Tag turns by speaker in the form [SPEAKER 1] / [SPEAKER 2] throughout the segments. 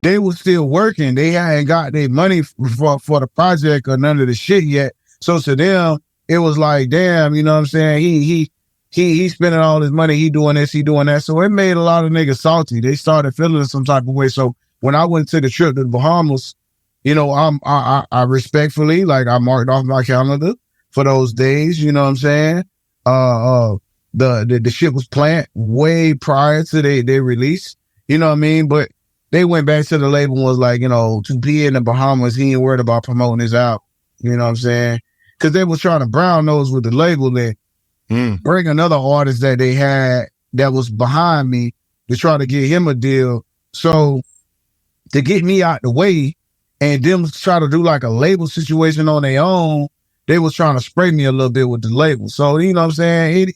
[SPEAKER 1] they were still working. They hadn't got their money for the project or none of the shit yet. So to them, it was like, damn, you know what I'm saying? He spending all his money. He doing this, he doing that. So it made a lot of niggas salty. They started feeling some type of way. So when I went to the trip to the Bahamas, you know, I respectfully, like, I marked off my calendar for those days. You know what I'm saying? The shit was planned way prior to their release. You know what I mean? But they went back to the label and was like, you know, 2P in the Bahamas, he ain't worried about promoting his album. You know what I'm saying? Because they was trying to brown nose with the label and bring another artist that they had that was behind me to try to get him a deal. So to get me out the way and them try to do like a label situation on their own, they was trying to spray me a little bit with the label. So, you know what I'm saying?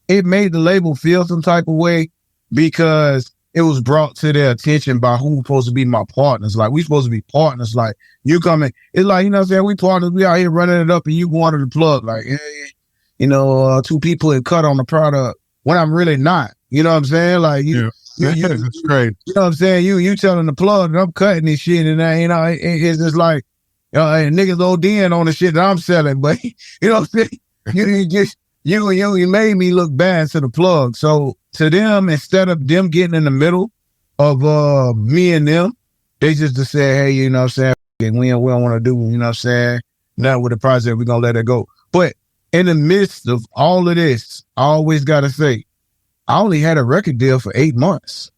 [SPEAKER 1] It made the label feel some type of way because it was brought to their attention by who was supposed to be my partners. Like, we supposed to be partners. Like, you coming, it's like, you know what I'm saying? We partners, we out here running it up and you going to the plug. Like, you know, 2 people had cut on the product when I'm really not. You know what I'm saying? Like,
[SPEAKER 2] that's great.
[SPEAKER 1] You know what I'm saying? You telling the plug that I'm cutting this shit and you know, it's just like, niggas ODing on the shit that I'm selling. But, you know what I'm saying? You made me look bad to the plug. So to them, instead of them getting in the middle of me and them, they just say, hey, you know what I'm saying? We don't want to do, you know what I'm saying? Not with the project, we're going to let it go. But in the midst of all of this, I always got to say, I only had a record deal for 8 months.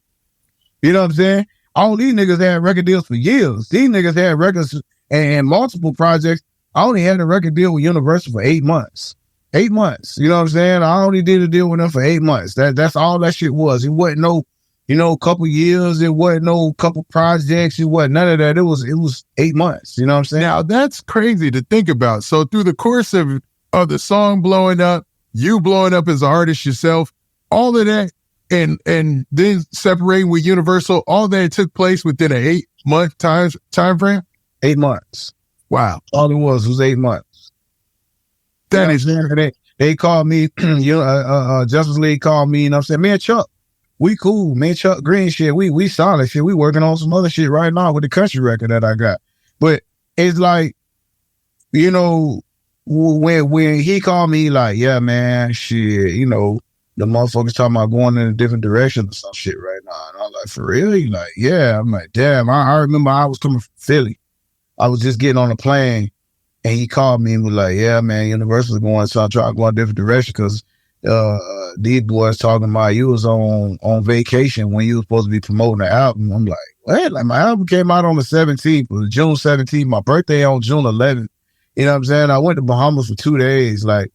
[SPEAKER 1] You know what I'm saying? All these niggas had record deals for years. These niggas had records and multiple projects. I only had a record deal with Universal for 8 months. 8 months. You know what I'm saying? I only did a deal with them for 8 months. That's all that shit was. It wasn't no, you know, couple years. It wasn't no couple projects. It wasn't none of that. It was 8 months. You know what I'm saying?
[SPEAKER 2] Now that's crazy to think about. So through the course of the song blowing up, you blowing up as an artist yourself, all of that, and then separating with Universal, all that took place within an 8 month time frame.
[SPEAKER 1] 8 months.
[SPEAKER 2] Wow.
[SPEAKER 1] All it was 8 months.
[SPEAKER 2] That is,
[SPEAKER 1] they called me, Justice League called me, and I'm saying, man, Chuck, we cool, man, Chuck Green shit, we solid shit, we working on some other shit right now with the country record that I got. But it's like, you know, when he called me, like, yeah, man, shit, you know, the motherfuckers talking about going in a different direction or some shit right now. And I'm like, for real? He like, yeah. I'm like, damn, I remember I was coming from Philly. I was just getting on a plane. And he called me and was like, yeah, man, Universal's going, so I'm trying to go a different direction because these boys talking about you was on vacation when you was supposed to be promoting the album. I'm like, what? Like, my album came out on the 17th, it was June 17th, my birthday on June 11th. You know what I'm saying? I went to Bahamas for 2 days. Like,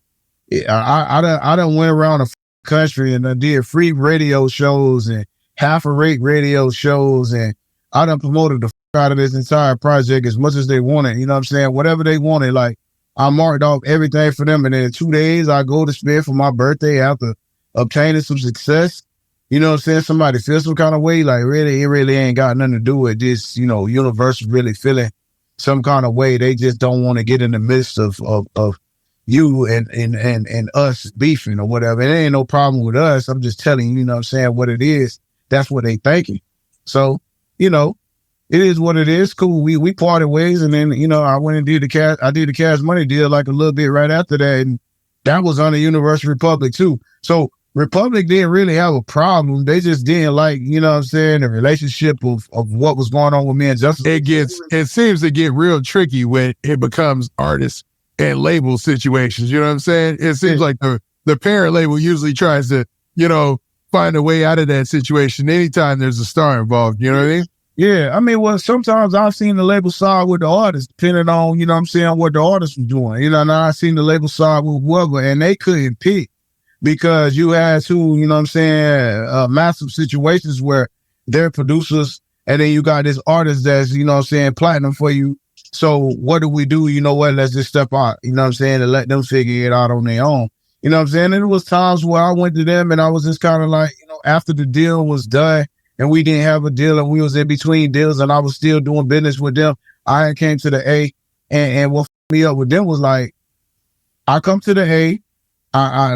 [SPEAKER 1] I done went around the country and I did free radio shows and half a rate radio shows, and I done promoted the out of this entire project as much as they wanted, you know what I'm saying? Whatever they wanted, like, I marked off everything for them, and then in 2 days I go to spend for my birthday after obtaining some success. You know what I'm saying? Somebody feels some kind of way, like, really, it really ain't got nothing to do with this, you know, Universal really feeling some kind of way. They just don't want to get in the midst of you and us beefing or whatever. It ain't no problem with us. I'm just telling you, you know what I'm saying, what it is. That's what they thinking. So, you know, it is what it is. Cool. We parted ways, and then, you know, I went and did the Cash Money deal like a little bit right after that, and that was on the Universal Republic too. So Republic didn't really have a problem. They just didn't like, you know what I'm saying, the relationship of what was going on with me and Justice.
[SPEAKER 2] It seems to get real tricky when it becomes artist and label situations. You know what I'm saying? It seems like the parent label usually tries to, you know, find a way out of that situation anytime there's a star involved. You know what I mean?
[SPEAKER 1] Yeah, I mean, well, sometimes I've seen the label side with the artist, depending on, you know what I'm saying, what the artist was doing. You know, and I've seen the label side with whoever, and they couldn't pick because you had two, you know what I'm saying, massive situations where they're producers, and then you got this artist that's, you know what I'm saying, platinum for you. So what do we do? You know what, let's just step out, you know what I'm saying, and let them figure it out on their own. You know what I'm saying? And there was times where I went to them and I was just kind of like, you know, after the deal was done, and we didn't have a deal, and we was in between deals, and I was still doing business with them. I came to the A, and what f***ed me up with them was like, I come to the A,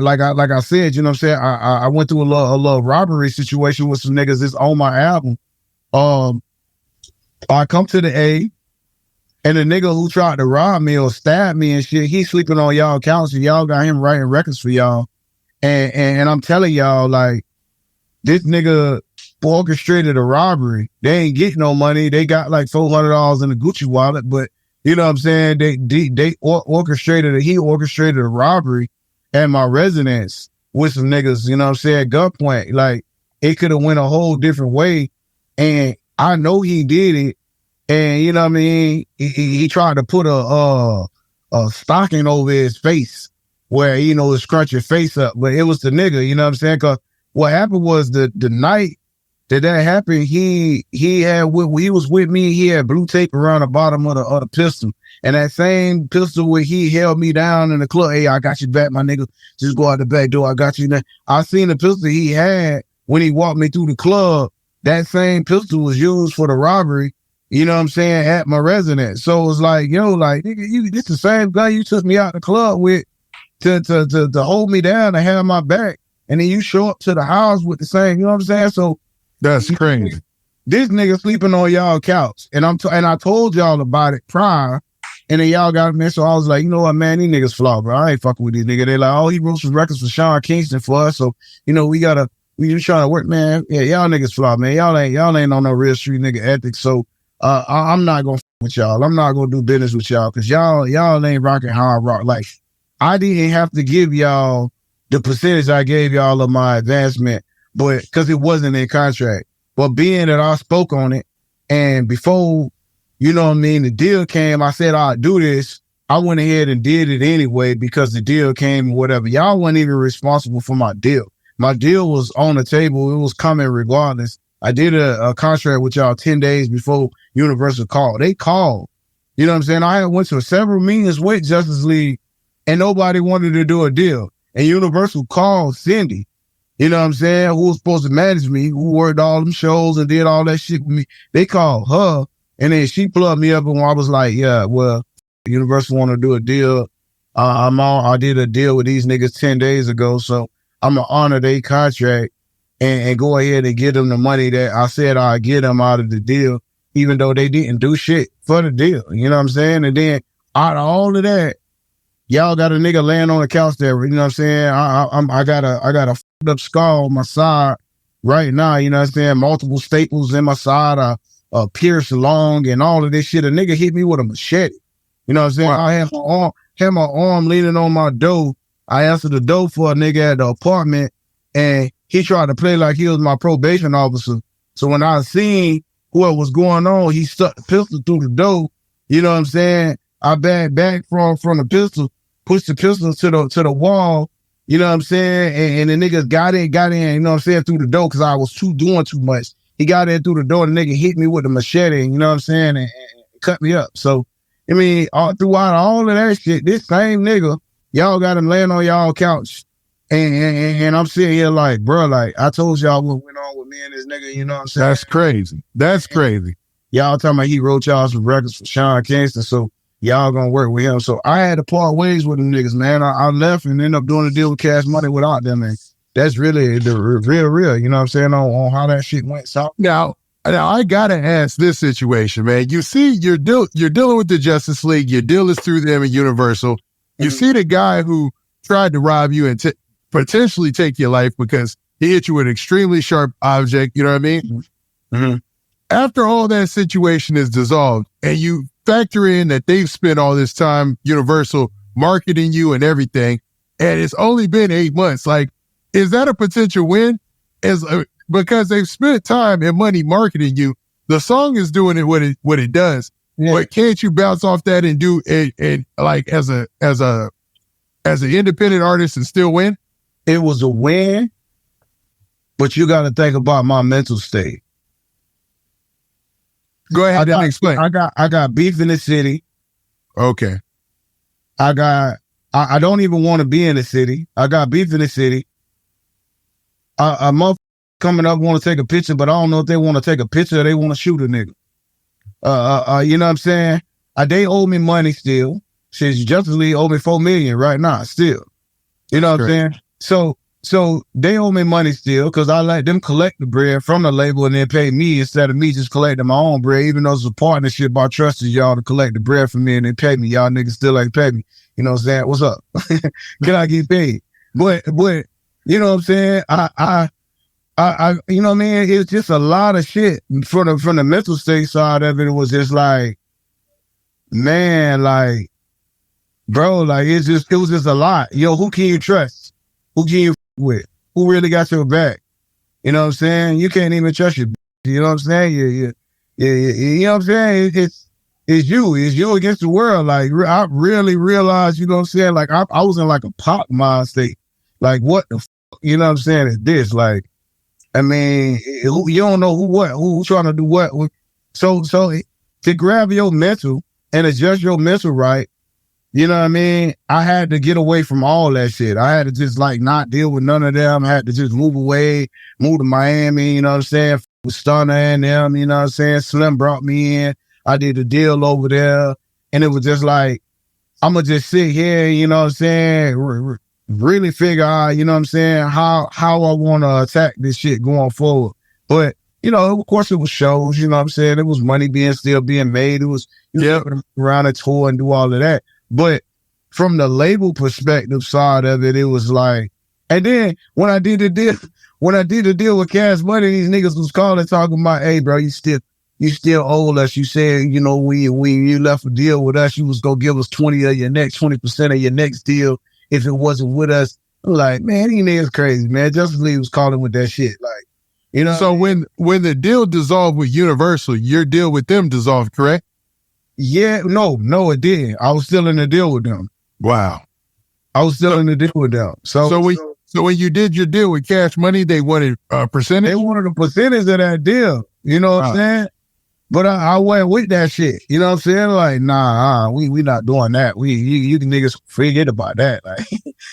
[SPEAKER 1] like I said, you know what I'm saying, I went through a little robbery situation with some niggas that's on my album. I come to the A, and the nigga who tried to rob me or stab me and shit, he's sleeping on y'all couch, and y'all got him writing records for y'all. And I'm telling y'all, like, this nigga orchestrated a robbery. They ain't getting no money. They got like $400 in the Gucci wallet, but you know what I'm saying? He orchestrated a robbery at my residence with some niggas, you know what I'm saying, gunpoint. Like, it could have went a whole different way. And I know he did it. And you know what I mean? He tried to put a stocking over his face where, you know, it scrunch your face up. But it was the nigga, you know what I'm saying? Cause what happened was the night that happened, he was with me. He had blue tape around the bottom of the pistol, and that same pistol where he held me down in the club. Hey, I got you back, my nigga. Just go out the back door. I got you. I seen the pistol he had when he walked me through the club. That same pistol was used for the robbery. You know what I'm saying, at my residence. So it was like, yo, like, nigga, this the same guy you took me out the club with to hold me down and have my back. And then you show up to the house with the same, you know what I'm saying? So
[SPEAKER 2] that's crazy.
[SPEAKER 1] This nigga sleeping on y'all couch. And I told y'all about it prior. And then y'all got me. So I was like, you know what, man, these niggas flawed, bro. I ain't fucking with these niggas. They like, oh, he wrote some records for Sean Kingston for us. So, you know, we just trying to work, man. Yeah, y'all niggas flawed, man. Y'all ain't on no real street nigga ethics. So I'm not gonna with y'all. I'm not gonna do business with y'all because y'all ain't rocking hard rock. Like, I didn't have to give y'all the percentage I gave y'all of my advancement, but because it wasn't in contract. But being that I spoke on it, and before, you know what I mean, the deal came, I said I'd do this. I went ahead and did it anyway because the deal came, whatever. Y'all weren't even responsible for my deal. My deal was on the table. It was coming regardless. I did a contract with y'all 10 days before Universal called. They called. You know what I'm saying? I went to several meetings with Justice League, and nobody wanted to do a deal. And Universal called Cindy, you know what I'm saying, who was supposed to manage me, who worked all them shows and did all that shit with me. They called her, and then she plugged me up, and I was like, yeah, well, Universal want to do a deal. I did a deal with these niggas 10 days ago, so I'm going to honor their contract and go ahead and get them the money that I said I'd get them out of the deal, even though they didn't do shit for the deal. You know what I'm saying? And then out of all of that, y'all got a nigga laying on the couch there. You know what I'm saying? I got a fucked up scar on my side right now. You know what I'm saying? Multiple staples in my side, pierced lung and all of this shit. A nigga hit me with a machete. You know what I'm saying? Wow. I had my arm leaning on my door. I answered the door for a nigga at the apartment, and he tried to play like he was my probation officer. So when I seen what was going on, he stuck the pistol through the door. You know what I'm saying? I backed back from the pistol, pushed the pistol to the wall. You know what I'm saying? And the niggas got in, you know what I'm saying, through the door because I was doing too much. He got in through the door, and the nigga hit me with the machete, you know what I'm saying, and cut me up. So, I mean, throughout all of that shit, this same nigga, y'all got him laying on y'all couch. And I'm sitting here like, bro, like, I told y'all what went on with me and this nigga, you know what I'm saying?
[SPEAKER 2] That's crazy. That's crazy.
[SPEAKER 1] Y'all talking about he wrote y'all some records for Sean Kingston, so y'all gonna work with him. So I had to part ways with them niggas, man. I left and ended up doing a deal with Cash Money without them, man. That's really the real, you know what I'm saying, on how that shit went south.
[SPEAKER 2] Now I gotta ask this situation, man. You see, you're dealing with the Justice League. Your deal is through them and Universal. You see the guy who tried to rob you and potentially take your life because he hit you with an extremely sharp object, you know what I mean?
[SPEAKER 1] Mm-hmm.
[SPEAKER 2] After all that situation is dissolved and you factor in that they've spent all this time, Universal, marketing you and everything, and it's only been 8 months, like, is that a potential win? Because they've spent time and money marketing you, the song is doing it what it does. Yeah. But can't you bounce off that and do it like as an independent artist and still win?
[SPEAKER 1] It was a win, but you got to think about my mental state.
[SPEAKER 2] Go ahead and explain.
[SPEAKER 1] I got beef in the city.
[SPEAKER 2] Okay.
[SPEAKER 1] I don't even want to be in the city. I got beef in the city. A motherfucker coming up want to take a picture, but I don't know if they want to take a picture or they want to shoot a nigga. You know what I'm saying? They owe me money still. Since Justice League owe me $4 million right now, still. You know what I'm saying? So So they owe me money still because I let them collect the bread from the label and then pay me instead of me just collecting my own bread. Even though it's a partnership, I trusted y'all to collect the bread from me and then pay me. Y'all niggas still ain't pay me. You know what I'm saying? What's up? Can I get paid? But you know what I'm saying? I you know what I mean? It's just a lot of shit from the mental state side of it. It was just like, man, like, bro, like it was just a lot. Yo, who can you trust? Who can you with? Who really got your back? You know what I'm saying? You can't even trust your. You know what I'm saying? You know what I'm saying? It's you against the world. Like I really realized, you know what I'm saying? Like I was in like a pop mind state. Like what the, you know what I'm saying? It's this. Like, I mean, you don't know who trying to do what. So to grab your mental and adjust your mental right. You know what I mean? I had to get away from all that shit. I had to just like not deal with none of them. I had to just move away, move to Miami, you know what I'm saying? With Stunner and them, you know what I'm saying? Slim brought me in. I did a deal over there. And it was just like, I'm going to just sit here, you know what I'm saying? Really figure out, you know what I'm saying? How I want to attack this shit going forward. But, you know, of course it was shows, you know what I'm saying? It was money still being made. It was, you know, around a tour and do all of that. But from the label perspective side of it, it was like, and then when I did the deal with Cash Money, these niggas was calling talking about, hey bro, you still owe us. You said, you know, when you left a deal with us, you was gonna give us 20% of your next deal if it wasn't with us. I'm like, man, these niggas crazy, man. Justice League was calling with that shit. Like, you know.
[SPEAKER 2] So when the deal dissolved with Universal, your deal with them dissolved, correct?
[SPEAKER 1] Yeah, no, it didn't. I was still in the deal with them.
[SPEAKER 2] Wow.
[SPEAKER 1] I was still in the deal with them. So
[SPEAKER 2] when you did your deal with Cash Money, they wanted a percentage?
[SPEAKER 1] They wanted a percentage of that deal. You know what I'm saying? But I went with that shit. You know what I'm saying? Like, nah, we not doing that. You niggas forget about that. Like,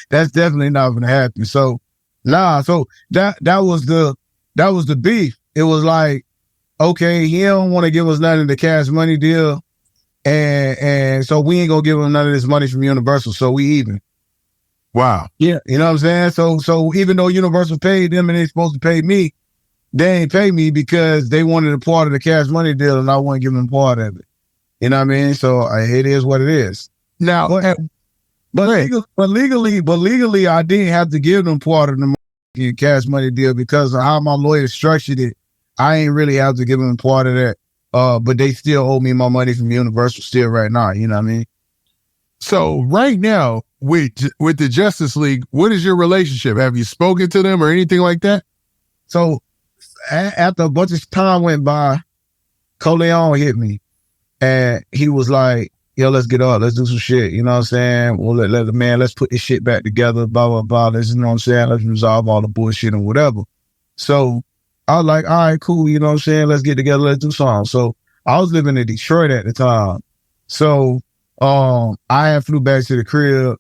[SPEAKER 1] that's definitely not gonna happen. So, so that was the beef. It was like, okay, he don't want to give us none of the Cash Money deal. And so we ain't gonna give him none of this money from Universal, so we even.
[SPEAKER 2] Wow.
[SPEAKER 1] Yeah, you know what I'm saying? So even though Universal paid them and they supposed to pay me, they ain't pay me because they wanted a part of the Cash Money deal and I wouldn't give them part of it. You know what I mean? So it is what it is.
[SPEAKER 2] Now,
[SPEAKER 1] but legally, I didn't have to give them part of the Cash Money deal because of how my lawyer structured it. I ain't really have to give them part of that. But they still owe me my money from Universal still right now. You know what I mean?
[SPEAKER 2] So right now with the Justice League, what is your relationship? Have you spoken to them or anything like that?
[SPEAKER 1] So after a bunch of time went by, Coleon hit me and he was like, yo, let's get up. Let's do some shit. You know what I'm saying? Well, let's put this shit back together, blah, blah, blah. Let's, you know what I'm saying? Let's resolve all the bullshit and whatever. So I was like, all right, cool. You know what I'm saying? Let's get together. Let's do something. So I was living in Detroit at the time. So I had flew back to the crib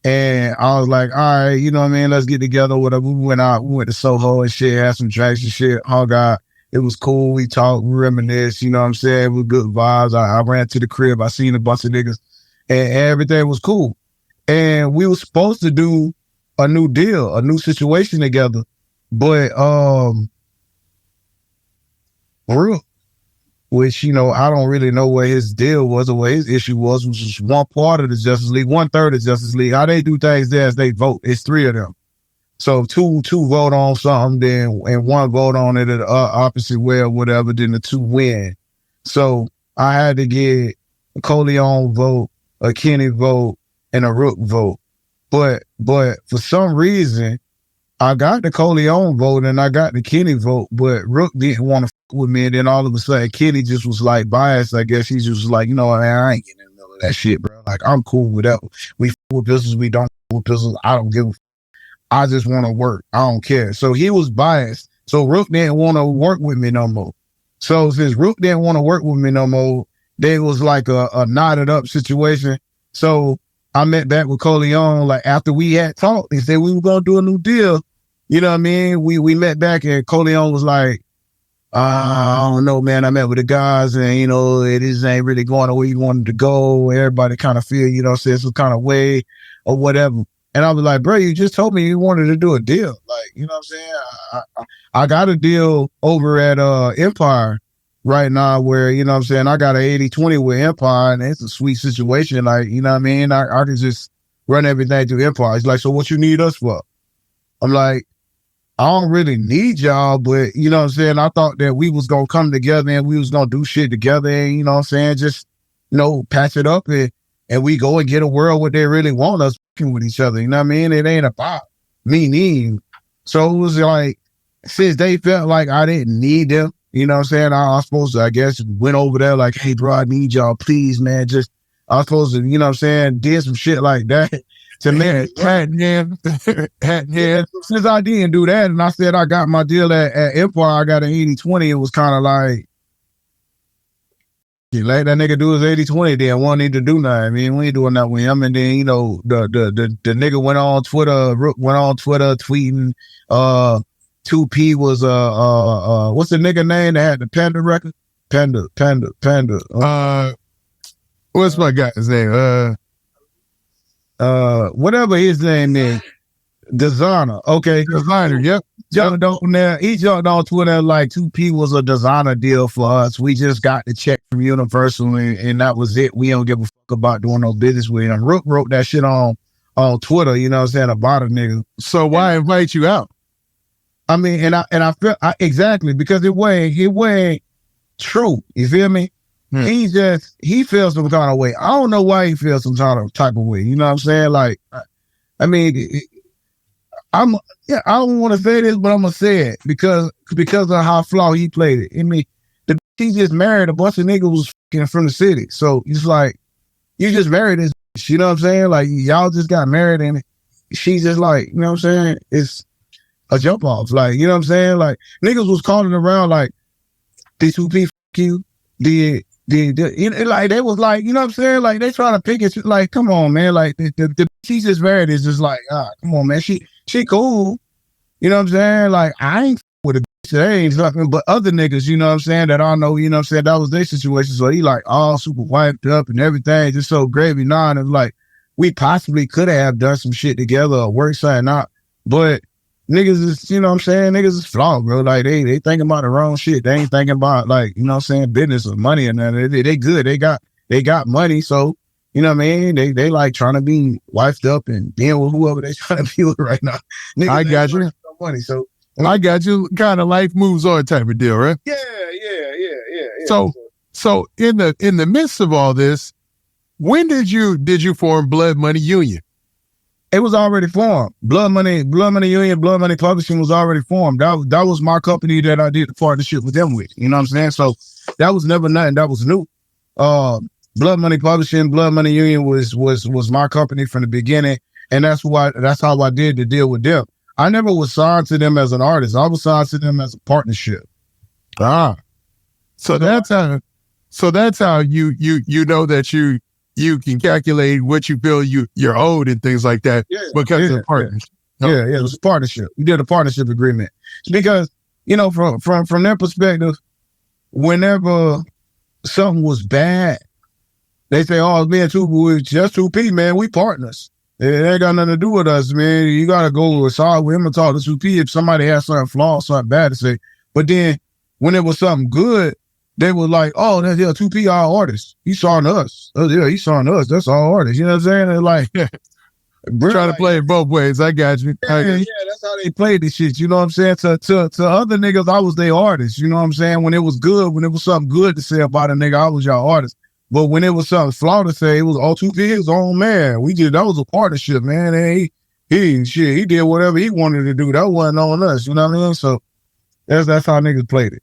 [SPEAKER 1] and I was like, all right, you know what I mean? Let's get together. Whatever. We went out, we went to Soho and shit, had some drinks and shit, hung out. It was cool. We talked, we reminisced, you know what I'm saying? It was good vibes. I ran to the crib. I seen a bunch of niggas and everything was cool. And we were supposed to do a new deal, a new situation together. But, Rook, which, you know, I don't really know what his deal was or what his issue was just one part of the Justice League, 1/3 of Justice League. How they do things there is they vote. It's 3 of them. So two vote on something, then and one vote on it the opposite way or whatever, then the 2 win. So I had to get a Coleon vote, a Kenny vote, and a Rook vote. But for some reason, I got the Coleon vote and I got the Kenny vote, but Rook didn't want to fuck with me. And then all of a sudden, Kenny just was like biased. I guess he just was like, you know, man, I ain't getting in the middle of that shit, bro. Like, I'm cool with that. We fuck with pistols, we don't fuck with pistols. I don't give a fuck. I just want to work. I don't care. So he was biased. So Rook didn't want to work with me no more. So since Rook didn't want to work with me no more, there was like a knotted up situation. So I met back with Coleon, like after we had talked, they said we were going to do a new deal. You know what I mean? We met back and Coleon was like, I don't know, man. I met with the guys and, you know, it just ain't really going the way you wanted to go. Everybody kind of feel, you know, said some kind of way or whatever. And I was like, bro, you just told me you wanted to do a deal. Like, you know what I'm saying? I got a deal over at Empire right now where, you know what I'm saying, I got an 80-20 with Empire, and it's a sweet situation. Like, you know what I mean? I can just run everything through Empire. He's like, so what you need us for? I'm like, I don't really need y'all, but you know what I'm saying? I thought that we was going to come together and we was going to do shit together and, you know what I'm saying, just, you know, patch it up and we go and get a world where they really want us working with each other. You know what I mean? It ain't about me needing. So it was like, since they felt like I didn't need them, you know what I'm saying? I was supposed to, I guess, went over there like, hey, bro, I need y'all, please, man. Just, I was supposed to, you know what I'm saying, did some shit like that to make it. Since I didn't do that, and I said I got my deal at Empire, I got an 80-20, it was kind of like, let that nigga do his 80-20, then one need to do nothing. I mean, we ain't doing that with him. And then, you know, the nigga went on Twitter tweeting, 2P was what's the nigga name that had the Panda record? Panda.
[SPEAKER 2] What's my guy's name?
[SPEAKER 1] Whatever his name is. Designer. Okay.
[SPEAKER 2] Designer, yep.
[SPEAKER 1] He jumped on Twitter like 2P was a designer deal for us. We just got the check from Universal and that was it. We don't give a fuck about doing no business with him. Rook wrote that shit on Twitter, you know what I'm saying, about a nigga.
[SPEAKER 2] So why invite you out?
[SPEAKER 1] I mean, and I feel exactly because it wasn't true. You feel me? He feels some kind of way. I don't know why he feels some type of way. You know what I'm saying? Like, I mean, I don't want to say this, but I'm gonna say it because of how flaw he played it. I mean, he just married a bunch of niggas from the city. So it's like, you just married this bitch, you know what I'm saying? Like, y'all just got married and she's just like, you know what I'm saying? It's a jump off. Like, you know what I'm saying? Like, niggas was calling around like, did 2P you? Did you know, like, they was like, you know what I'm saying? Like, they trying to pick it. Like, come on, man. Like, the she just married is just like, come on, man. She cool. You know what I'm saying? Like, I ain't with a bitch. That ain't nothing but other niggas, you know what I'm saying, that I know, you know what I'm saying? That was their situation. So he like all super wiped up and everything, just so gravy nine. It's like, we possibly could have done some shit together or worked something out. But niggas is, you know what I'm saying? Niggas is flawed, bro. Like, they thinking about the wrong shit. They ain't thinking about, like, you know what I'm saying, business or money and that. They good. They got money. So, you know what I mean? They like trying to be wifed up and being with whoever they trying to be with right now. Niggas,
[SPEAKER 2] I got you.
[SPEAKER 1] Money, so
[SPEAKER 2] I got you. Kind of life moves on type of deal, right?
[SPEAKER 1] Yeah.
[SPEAKER 2] So in the midst of all this, when did you form Blood Money Union?
[SPEAKER 1] It was already formed. Blood Money Union, Blood Money Publishing was already formed. That was my company that I did the partnership with them with. You know what I'm saying? So that was never nothing that was new. Blood Money Publishing, Blood Money Union was my company from the beginning, and that's how I did the deal with them. I never was signed to them as an artist. I was signed to them as a partnership.
[SPEAKER 2] So that's how you know that you can calculate what you feel you're owed and things like that because of partnership.
[SPEAKER 1] Yeah, it was a partnership. We did a partnership agreement because, you know, from their perspective, whenever something was bad, they say, "Oh, me and Tupu, just 2P, man, we partners. It ain't got nothing to do with us, man. You gotta go aside with him and talk to 2P if somebody has something flawed, something bad to say." But then when it was something good, they were like, "Oh, that's 2P our artist. He's showing us. Oh yeah, he's showing us. That's our artist." You know what I'm saying? They're like,
[SPEAKER 2] trying to play it both ways. I got you.
[SPEAKER 1] Yeah, that's how they played this shit. You know what I'm saying? To other niggas, I was their artist. You know what I'm saying? When it was good, when it was something good to say about a nigga, I was your artist. But when it was something flawed to say, it was all 2P his own man. That was a partnership, man. And he did whatever he wanted to do. That wasn't on us. You know what I mean? So that's how niggas played it.